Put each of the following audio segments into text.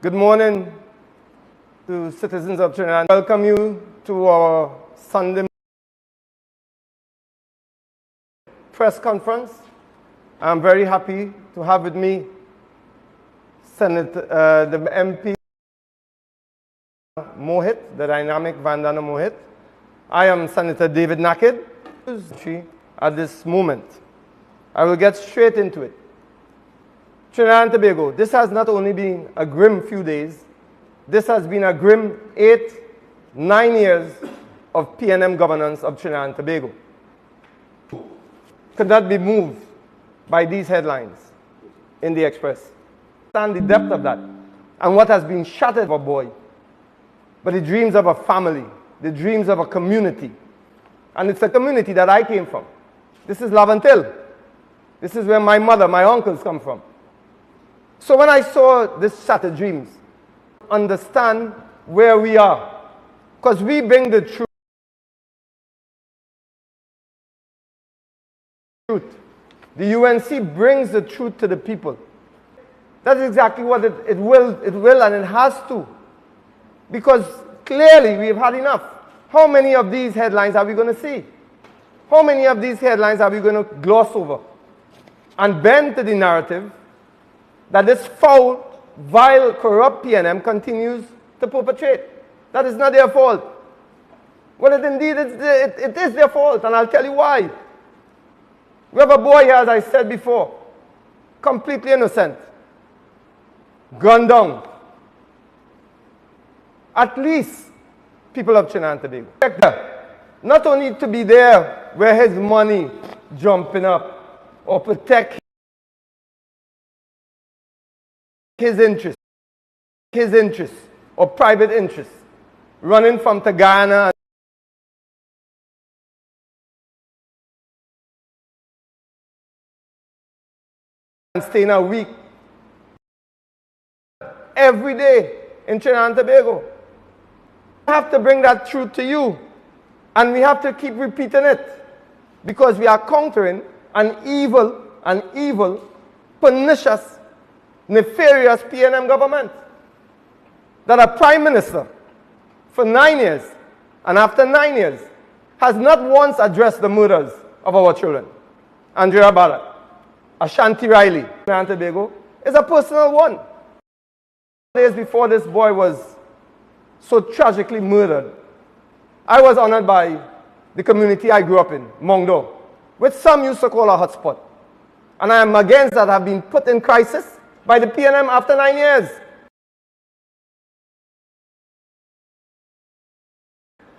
Good morning to citizens of Trinidad. Welcome you to our Sunday press conference. I'm very happy to have with me the MP Mohit, the dynamic Vandana Mohit. I am Senator David Nakhid. At this moment, I will get straight into it. Trinidad and Tobago, this has not only been a grim few days, this has been a grim 9 years of PNM governance of Trinidad and Tobago. Could not be moved by these headlines in the Express. Understand the depth of that and what has been shattered of a boy, but the dreams of a family, the dreams of a community. And it's a community that I came from. This is Lavantil. This is where my mother, my uncles come from. So when I saw this shattered dreams, understand where we are, because we bring the truth. The UNC brings the truth to the people. That's exactly what it will and it has to. Because clearly we've had enough. How many of these headlines are we going to see? How many of these headlines are we going to gloss over and bend to the narrative that this foul, vile, corrupt PNM continues to perpetrate? That is not their fault. Well, it is their fault, and I'll tell you why. We have a boy here, as I said before, completely innocent, gunned down. At least people of Trinidad and Tobago, not only to be there where his money jumping up, or protect his interest or private interest, running from Guyana and staying a week every day in Trinidad and Tobago. We have to bring that truth to you, and we have to keep repeating it, because we are countering an evil, pernicious, nefarious PNM government that a prime minister for 9 years, and after 9 years, has not once addressed the murders of our children. Andrea Barrett, Ashanti Riley, and Tobago is a personal one. Days before this boy was so tragically murdered, I was honored by the community I grew up in, Mongdo, which some used to call a hotspot. And I am against that have been put in crisis by the PNM after 9 years.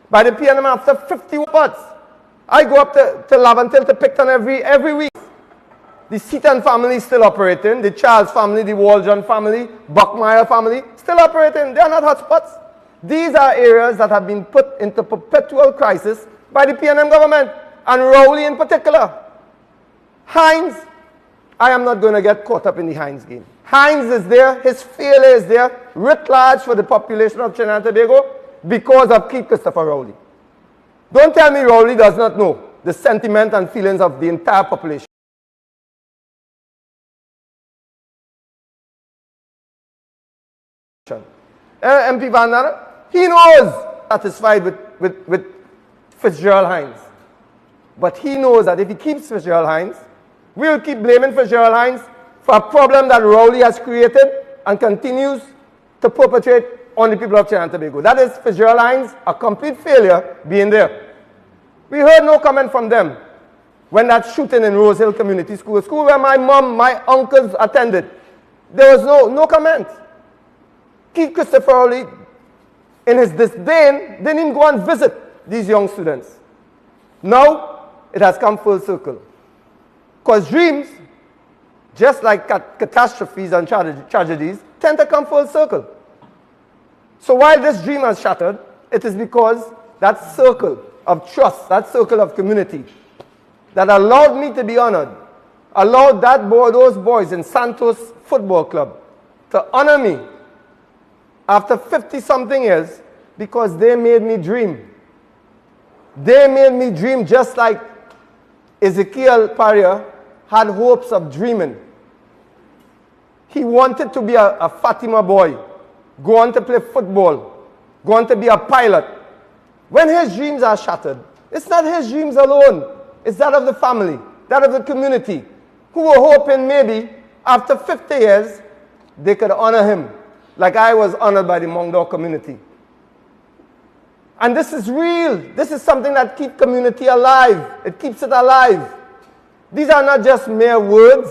By the PNM after 50 spots. I go up to Lavantil to Picton every week. The Seaton family is still operating. The Charles family, the Waljon family, Buckmeyer family, still operating. They are not hotspots. These are areas that have been put into perpetual crisis by the PNM government, and Rowley in particular. Hines, I am not going to get caught up in the Hines game. Hines is there, his failure is there, writ large for the population of Trinidad and Tobago, because of Keith Christopher Rowley. Don't tell me Rowley does not know the sentiment and feelings of the entire population. MP Vandana, he knows satisfied with Fitzgerald Hines. But he knows that if he keeps Fitzgerald Hines, We will keep blaming Fitzgerald Hines for a problem that Rowley has created and continues to perpetrate on the people of Trinidad and Tobago. That is Fitzgerald Hines, a complete failure being there. We heard no comment from them when that shooting in Rose Hill Community School, a school where my mom, my uncles attended. There was no comment. Keith Christopher Rowley, in his disdain, didn't even go and visit these young students. Now, it has come full circle. Because dreams, just like catastrophes and tragedies, tend to come full circle. So while this dream has shattered, it is because that circle of trust, that circle of community, that allowed me to be honored, allowed those boys in Santos Football Club to honor me after 50-something years because they made me dream. They made me dream just like Ezekiel Paria had hopes of dreaming. He wanted to be a Fatima boy, go on to play football, go on to be a pilot. When his dreams are shattered, it's not his dreams alone. It's that of the family, that of the community, who were hoping maybe after 50 years, they could honor him like I was honored by the Mongdor community. And this is real. This is something that keeps community alive. It keeps it alive. These are not just mere words.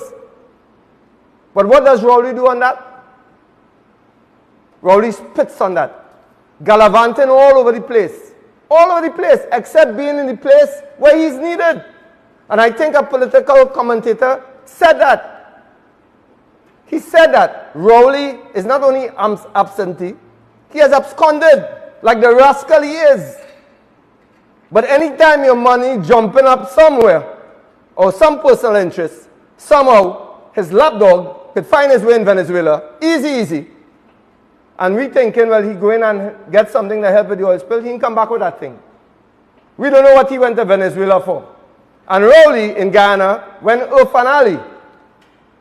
But what does Rowley do on that? Rowley spits on that, gallivanting all over the place. All over the place, except being in the place where he's needed. And I think a political commentator said that. He said that Rowley is not only absentee, he has absconded like the rascal he is. But anytime your money jumping up somewhere, or some personal interest, somehow his lapdog could find his way in Venezuela, easy. And we thinking, well, he go in and get something to help with the oil spill, he can come back with that thing. We don't know what he went to Venezuela for. And Rowley in Guyana, when Irfan Ali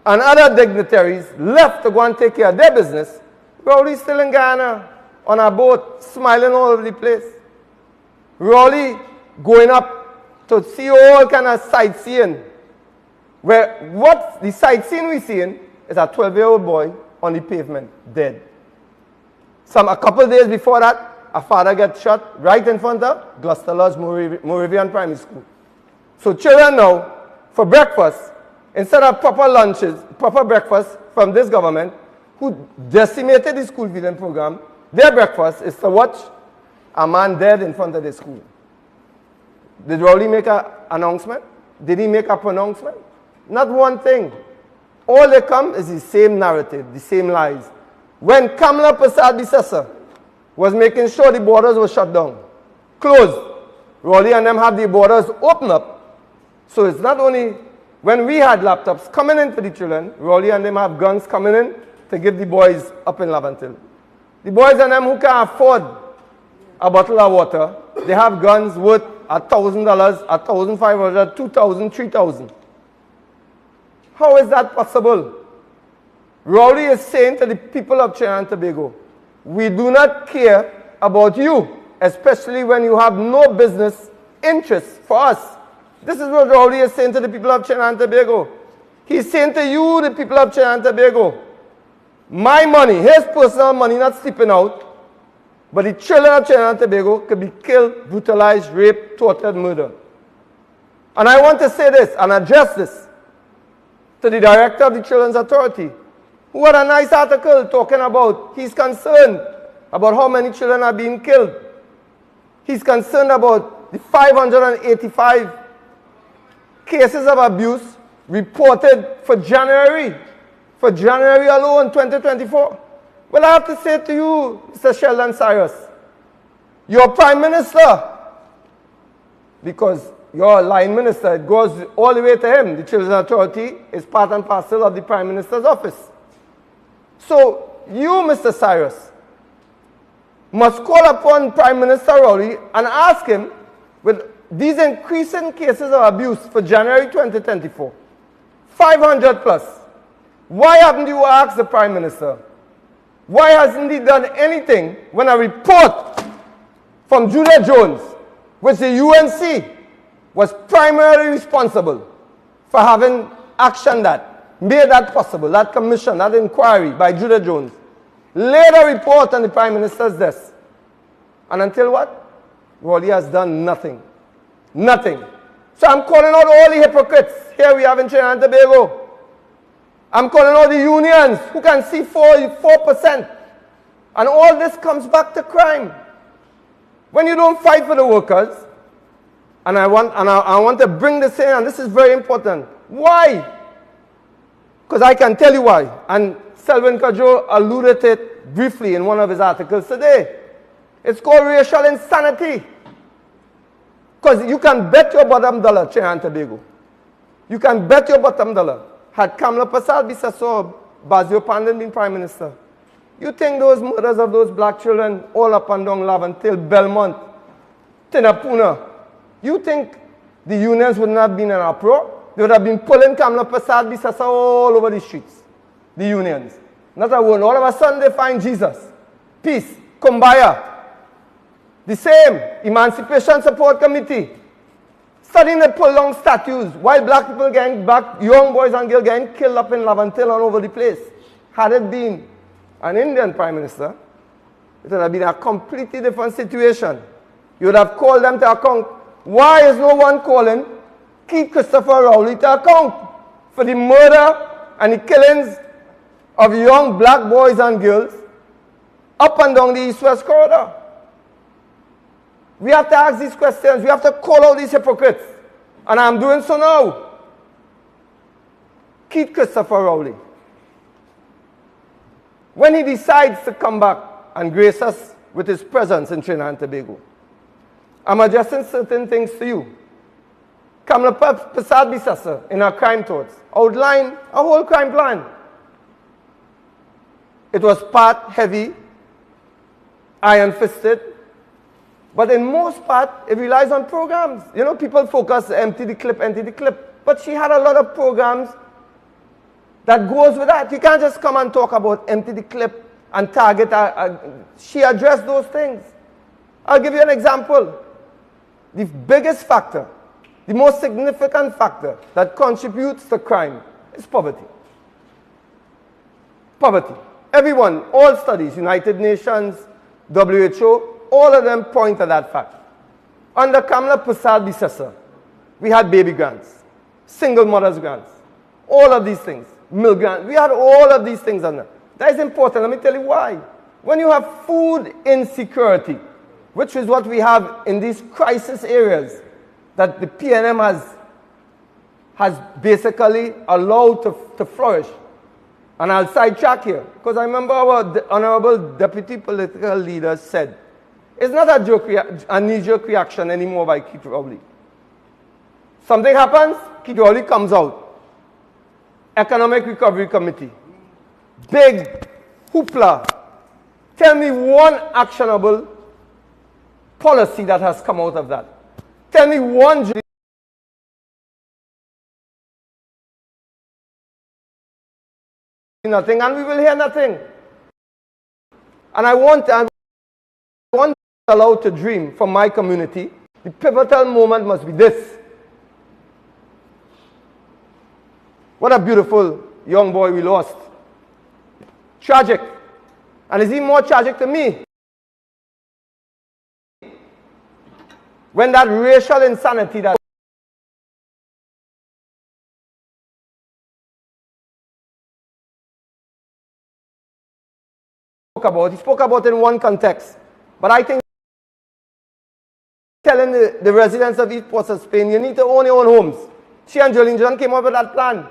and other dignitaries left to go and take care of their business, Rowley's still in Guyana on a boat, smiling all over the place. Rowley going up to see all kind of sightseeing. Where what the sightseeing we're seeing is a 12-year-old boy on the pavement, dead. A couple of days before that, a father gets shot right in front of Gloucester Lodge Moravian Primary School. So children now, for breakfast, instead of proper breakfast from this government, who decimated the school feeding program, their breakfast is to watch a man dead in front of the school. Did Rowley make an announcement? Did he make a pronouncement? Not one thing. All they come is the same narrative, the same lies. When Kamala Prasad Bisesa was making sure the borders were shut down, closed, Rowley and them have the borders open up. So it's not only when we had laptops coming in for the children, Rowley and them have guns coming in to give the boys up in Lavantil. The boys and them who can afford a bottle of water, they have guns worth $1,000, $1,500, $2,000, $3,000. How is that possible? Rowley is saying to the people of Trinidad and Tobago, we do not care about you, especially when you have no business interest for us. This is what Rowley is saying to the people of Trinidad and Tobago. He's saying to you, the people of Trinidad and Tobago, my money, his personal money, not sleeping out, but the children of Trinidad and Tobago could be killed, brutalized, raped, tortured, murdered. And I want to say this and address this to the director of the Children's Authority, who had a nice article talking about he's concerned about how many children are being killed. He's concerned about the 585 cases of abuse reported for January alone, 2024. Well, I have to say to you, Mr. Sheldon Cyrus, your Prime Minister, because your line minister, it goes all the way to him. The Children's Authority is part and parcel of the Prime Minister's office. So, you, Mr. Cyrus, must call upon Prime Minister Rowley and ask him, with these increasing cases of abuse for January 2024, 500 plus, why haven't you asked the Prime Minister? Why hasn't he done anything when a report from Julia Jones, which the UNC was primarily responsible for having actioned that, made that possible, that commission, that inquiry by Judah Jones, laid a report on the Prime Minister's desk. And until what? Raleigh has done nothing. Nothing. So I'm calling out all the hypocrites here we have in Trinidad and Tobago. I'm calling out the unions who can see 4%. And all this comes back to crime. When you don't fight for the workers, and I want to bring this in, and this is very important. Why? Because I can tell you why. And Selwyn Cudjoe alluded to it briefly in one of his articles today. It's called racial insanity. Because you can bet your bottom dollar, Trinidad and Tobago. You can bet your bottom dollar. Had Kamla Prasad Bisasa or Basil Pandin been Prime Minister, you think those murders of those black children all up and down Laventille, Belmont, Tinapuna, you think the unions wouldn't have been in uproar? They would have been pulling Kamla Prasad Bisasa all over the streets. The unions. Not a one. All of a sudden they find Jesus. Peace. Kumbaya. The same. Emancipation Support Committee. Studying the pull down statues while black people young boys and girls getting killed up in Laventille all over the place. Had it been an Indian Prime Minister, it would have been a completely different situation. You would have called them to account. Why is no one calling Keith Christopher Rowley to account for the murder and the killings of young black boys and girls up and down the East-West corridor? We have to ask these questions. We have to call out these hypocrites. And I'm doing so now. Keith Christopher Rowley, when he decides to come back and grace us with his presence in Trinidad and Tobago, I'm addressing certain things to you. Kamla Prasad Bisasa, in her crime thoughts, outlined a whole crime plan. It was part heavy, iron-fisted, but in most part, it relies on programs. You know, people focus empty the clip. But she had a lot of programs that goes with that. You can't just come and talk about empty the clip and target. She addressed those things. I'll give you an example. The biggest factor, the most significant factor that contributes to crime is poverty. Poverty. Everyone, all studies, United Nations, WHO, all of them point to that fact. Under Kamla Prasad Bisasa, we had baby grants, single mothers grants, all of these things, milk grants. We had all of these things under. That is important. Let me tell you why. When you have food insecurity, which is what we have in these crisis areas that the PNM has basically allowed to flourish. And I'll sidetrack here, because I remember our honorable deputy political leader said, it's not a knee-jerk reaction anymore by Keith Rowley. Something happens, Keith Rowley comes out. Economic Recovery Committee. Big hoopla. Tell me one actionable policy that has come out of that. Tell me one nothing, and we will hear nothing. And I want allowed to dream from my community. The pivotal moment must be this. What a beautiful young boy we lost. Tragic. And it's even more tragic to me when that racial insanity that he spoke about in one context. But I think telling the residents of East Port of Spain, you need to own your own homes. She and Jolene John came up with that plan.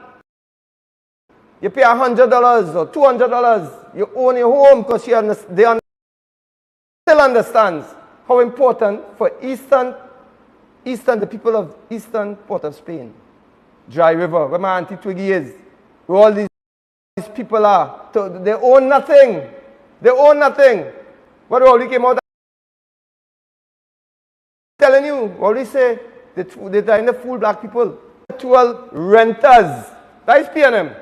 You pay $100 or $200, you own your home, because they still understands how important for the people of Eastern Port of Spain, Dry River, where my Auntie Twiggy is, where all these people are. They own nothing. They own nothing. But Rowley came out telling you, Rowley say, they're trying to fool black people. Actual renters. That is PNM.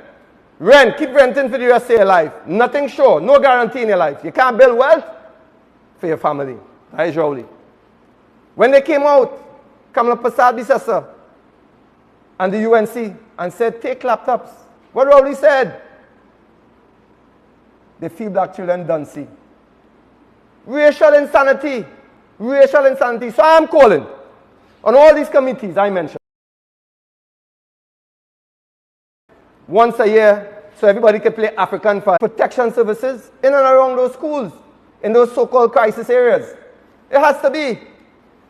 Rent, keep renting for the rest of your life. Nothing sure, no guarantee in your life. You can't build wealth for your family. That is Rowley. When they came out, Kamla Prasad Bisasa and the UNC and said, take laptops. What Rowley said? They feel black children don't see. Racial insanity. Racial insanity. So I'm calling on all these committees I mentioned. Once a year, so everybody can play African for protection services in and around those schools, in those so-called crisis areas. It has to be.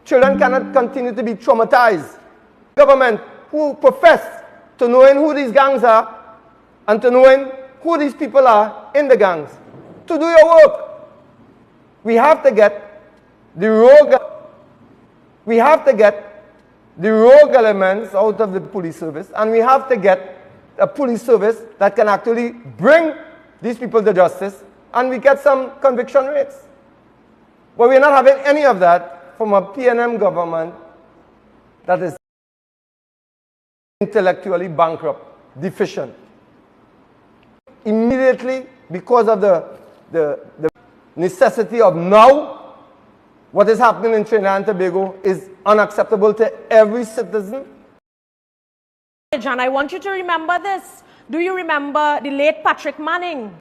Children cannot continue to be traumatized. Government who profess to knowing who these gangs are and to knowing who these people are in the gangs, to do your work. We have to get the rogue elements out of the police service, and we have to get a police service that can actually bring these people to justice, and we get some conviction rates. But we're not having any of that from a PNM government that is intellectually bankrupt, deficient. Immediately, because of the necessity of now, what is happening in Trinidad and Tobago is unacceptable to every citizen. And I want you to remember this. Do you remember the late Patrick Manning?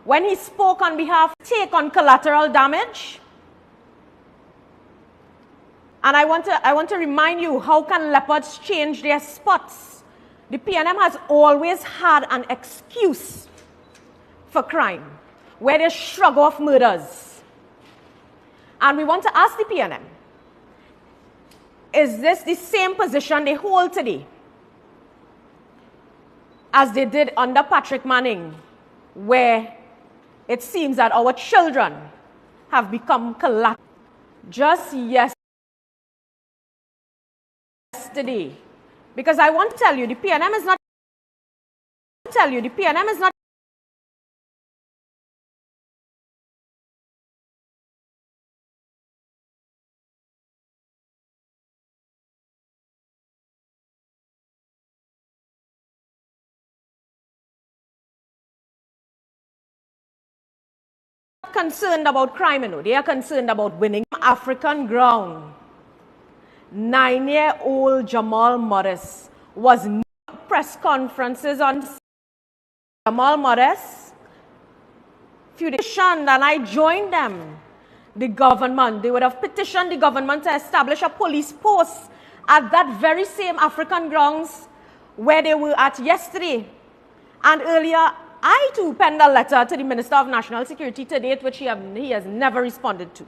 When he spoke on behalf of take on collateral damage. And I want to remind you, how can leopards change their spots? The PNM has always had an excuse for crime, where they shrug off murders. And we want to ask the PNM, is this the same position they hold today as they did under Patrick Manning, where it seems that our children have become collateral? Just yesterday, because I want to tell you, the PNM is not concerned about crime, they are concerned about winning. African ground. 9-year-old Jamal Morris was press conferences on Jamal Morris. Petitioned, and I joined them. The government, they would have petitioned the government to establish a police post at that very same African grounds where they were at yesterday. And earlier, I too penned a letter to the Minister of National Security to date, which he has never responded to,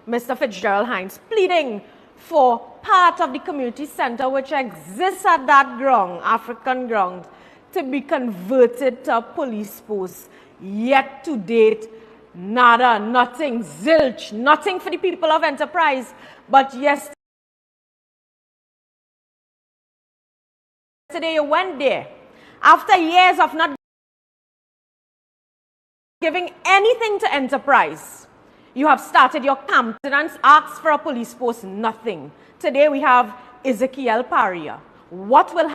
Mr. Fitzgerald Hines, pleading for part of the community center which exists at that ground, African ground, to be converted to a police post. Yet to date, nada, nothing, zilch, nothing for the people of Enterprise. But yesterday you went there, after years of not giving anything to Enterprise. You have started your camp. Residents asked for a police post, nothing. Today we have Ezekiel Paria. What will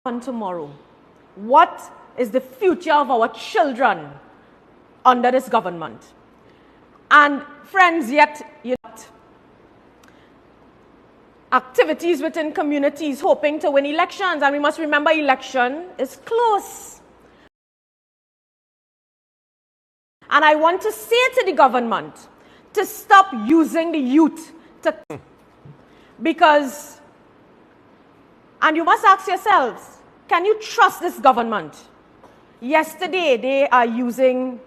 happen tomorrow? What is the future of our children under this government? And friends, yet activities within communities hoping to win elections. And we must remember, election is close. And I want to say to the government to stop using the youth to, because, and you must ask yourselves, can you trust this government? Yesterday, they are using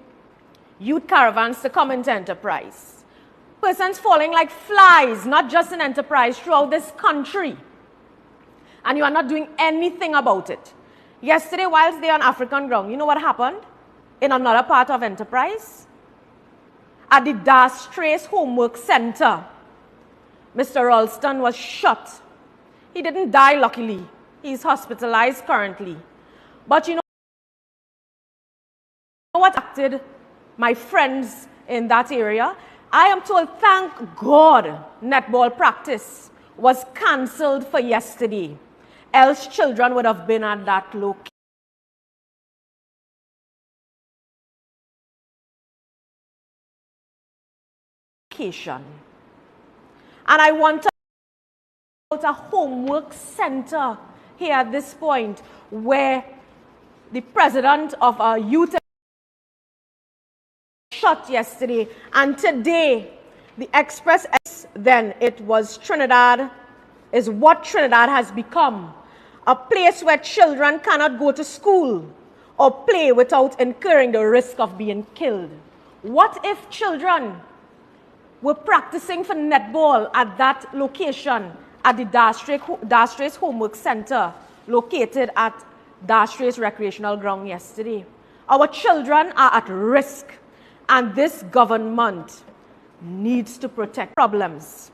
youth caravans to come into Enterprise. Persons falling like flies, not just in Enterprise, throughout this country. And you are not doing anything about it. Yesterday, whilst they are on African ground, you know what happened? In another part of Enterprise, at the Das Trace Homework Center, Mr. Ralston was shot. He didn't die, luckily. He's hospitalized currently. But you know what acted my friends in that area? I am told, thank God, netball practice was cancelled for yesterday. Else children would have been at that location. And I want to a homework center here at this point where the president of our youth shot yesterday, and today the Express, then it was Trinidad, is what Trinidad has become. A place where children cannot go to school or play without incurring the risk of being killed. What if children were practicing for netball at that location, at the Darstrace Homework Center, located at Darstrace Recreational Ground yesterday? Our children are at risk, and this government needs to protect problems.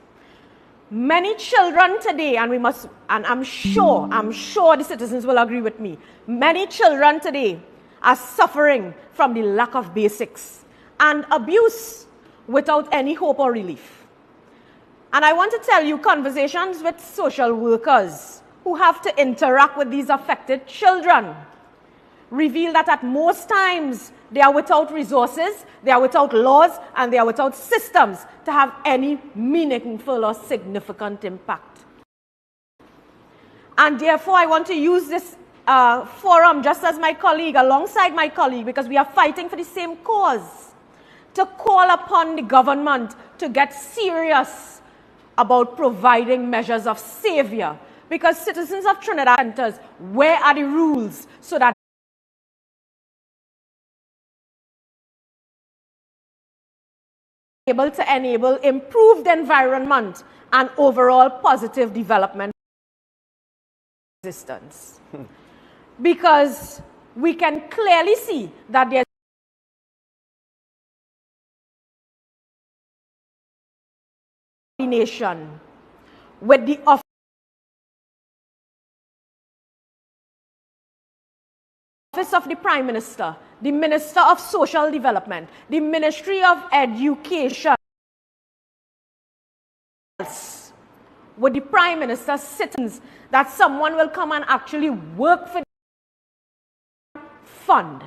Many children today, and I'm sure the citizens will agree with me, many children today are suffering from the lack of basics and abuse without any hope or relief. And I want to tell you, conversations with social workers who have to interact with these affected children reveal that at most times they are without resources, they are without laws, and they are without systems to have any meaningful or significant impact. And therefore, I want to use this forum, just as my colleague, alongside my colleague, because we are fighting for the same cause, to call upon the government to get serious about providing measures of savior. Because citizens of Trinidad centers, where are the rules so that able to enable improved environment and overall positive development existence? Because we can clearly see that there's coordination with the Office of the Prime Minister, the Minister of Social Development, the Ministry of Education, with the Prime Minister citizens, that someone will come and actually work for the fund.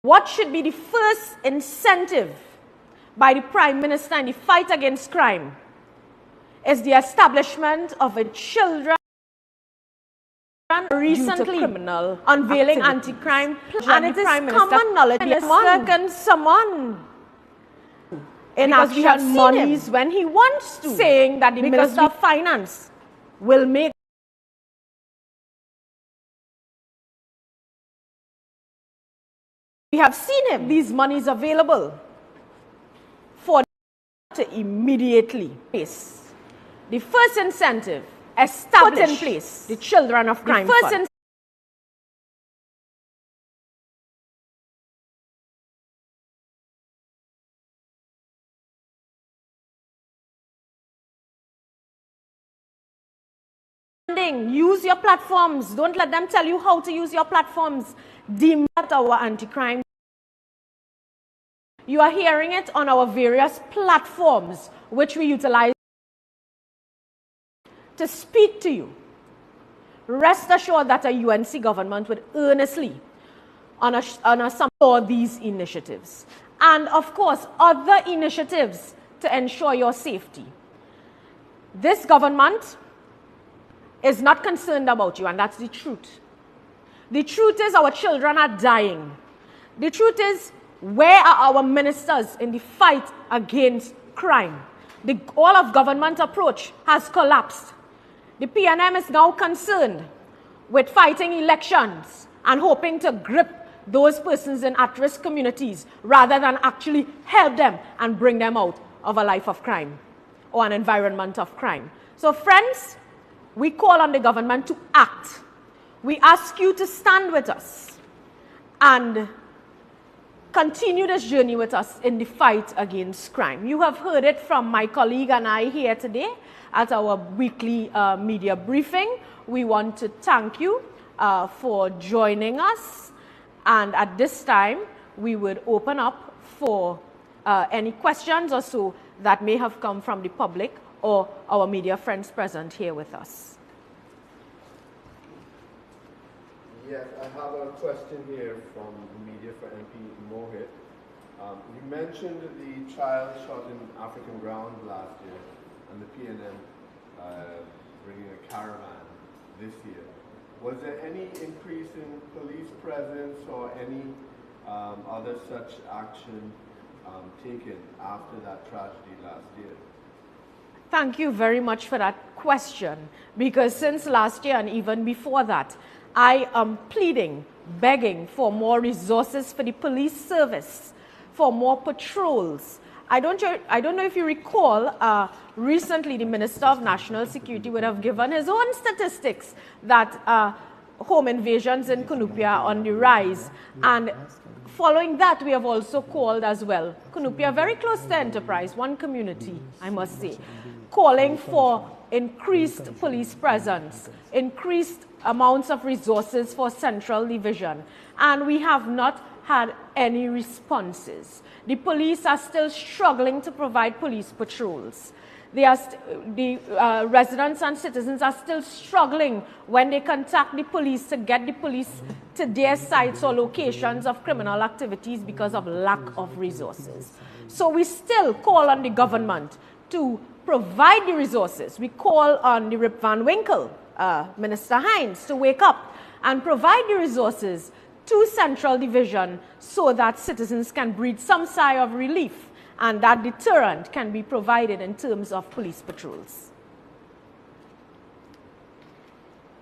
What should be the first incentive by the Prime Minister in the fight against crime is the establishment of a children recently criminal unveiling anti-crime, and it is common knowledge can summon in because we have monies when he wants to, saying that the Minister of Finance will make we have seen him these monies available for to immediately place the first incentive, establish put in place the Children of Crime Fund. Use your platforms. Don't let them tell you how to use your platforms. Deem that our anti-crime. You are hearing it on our various platforms, which we utilize to speak to you. Rest assured that a UNC government would earnestly support these initiatives. And of course, other initiatives to ensure your safety. This government is not concerned about you, and that's the truth. The truth is our children are dying. The truth is, where are our ministers in the fight against crime? The all of government approach has collapsed. The PNM is now concerned with fighting elections and hoping to grip those persons in at-risk communities rather than actually help them and bring them out of a life of crime or an environment of crime. So friends, we call on the government to act. We ask you to stand with us and continue this journey with us in the fight against crime. You have heard it from my colleague and I here today at our weekly media briefing. We want to thank you for joining us. And at this time, we would open up for any questions or so that may have come from the public or our media friends present here with us. Yes, I have a question here from the media for MP Mohit. You mentioned the child shot in African ground last year and the PNM bringing a caravan this year. Was there any increase in police presence or any other such action taken after that tragedy last year? Thank you very much for that question, because since last year and even before that, I am pleading, begging for more resources for the police service, for more patrols. I don't know if you recall, recently the Minister of National Security would have given his own statistics that home invasions in Cunupia are on the rise. And following that, we have also called as well, Cunupia, very close to Enterprise, one community, I must say, calling for increased police presence, increased amounts of resources for Central Division. And we have not had any responses. The police are still struggling to provide police patrols. The residents and citizens are still struggling when they contact the police to get the police to their sites or locations of criminal activities because of lack of resources. So we still call on the government to provide the resources. We call on the Rip Van Winkle, Minister Hines, to wake up and provide the resources to Central Division so that citizens can breathe some sigh of relief and that deterrent can be provided in terms of police patrols.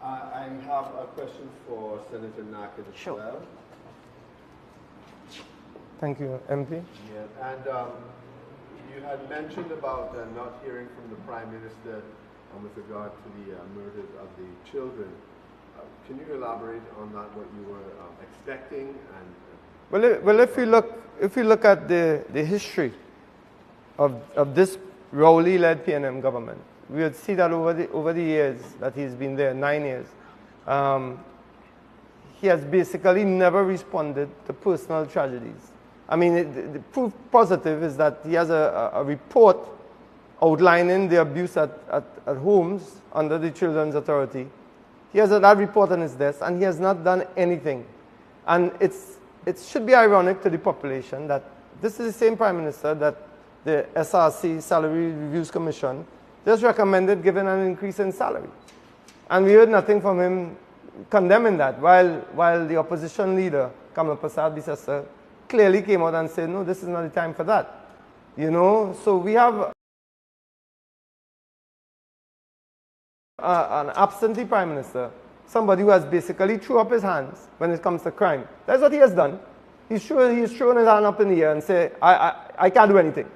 I have a question for Senator Nakhid as well. Thank you, MP. Yeah, and you had mentioned about not hearing from the Prime Minister with regard to the murders of the children. Can you elaborate on that, what you were expecting? And well, if you look at the history of this Rowley-led PNM government, we would see that over the years that he's been there, 9 years, he has basically never responded to personal tragedies. I mean, the proof positive is that he has a report outlining the abuse at homes under the Children's Authority. He has that report on his desk, and he has not done anything. And it should be ironic to the population that this is the same Prime Minister that the SRC, Salary Reviews Commission, just recommended giving an increase in salary. And we heard nothing from him condemning that, while the opposition leader, Kamal Prasad Bisasa, clearly came out and said, no, this is not the time for that. You know, so we have an absentee Prime Minister, somebody who has basically threw up his hands when it comes to crime. That's what he has done. He's thrown his hand up in the air and say, I can't do anything.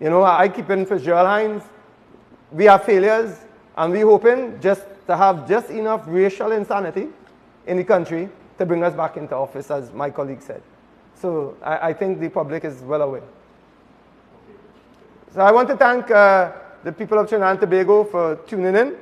You know, I keep in for Gerald Hines. We are failures, and we're hoping just to have just enough racial insanity in the country to bring us back into office, as my colleague said. So I think the public is well aware. So I want to thank the people of Trinidad and Tobago for tuning in.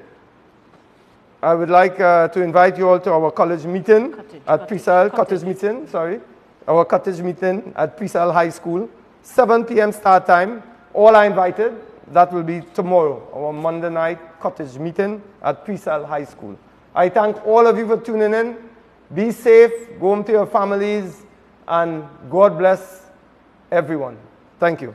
I would like to invite you all to our college meeting at Presal, cottage meeting, sorry. Our cottage meeting at Presal High School. 7 p.m. start time. All are invited. That will be tomorrow, our Monday night cottage meeting at Presal High School. I thank all of you for tuning in. Be safe, go home to your families, and God bless everyone. Thank you.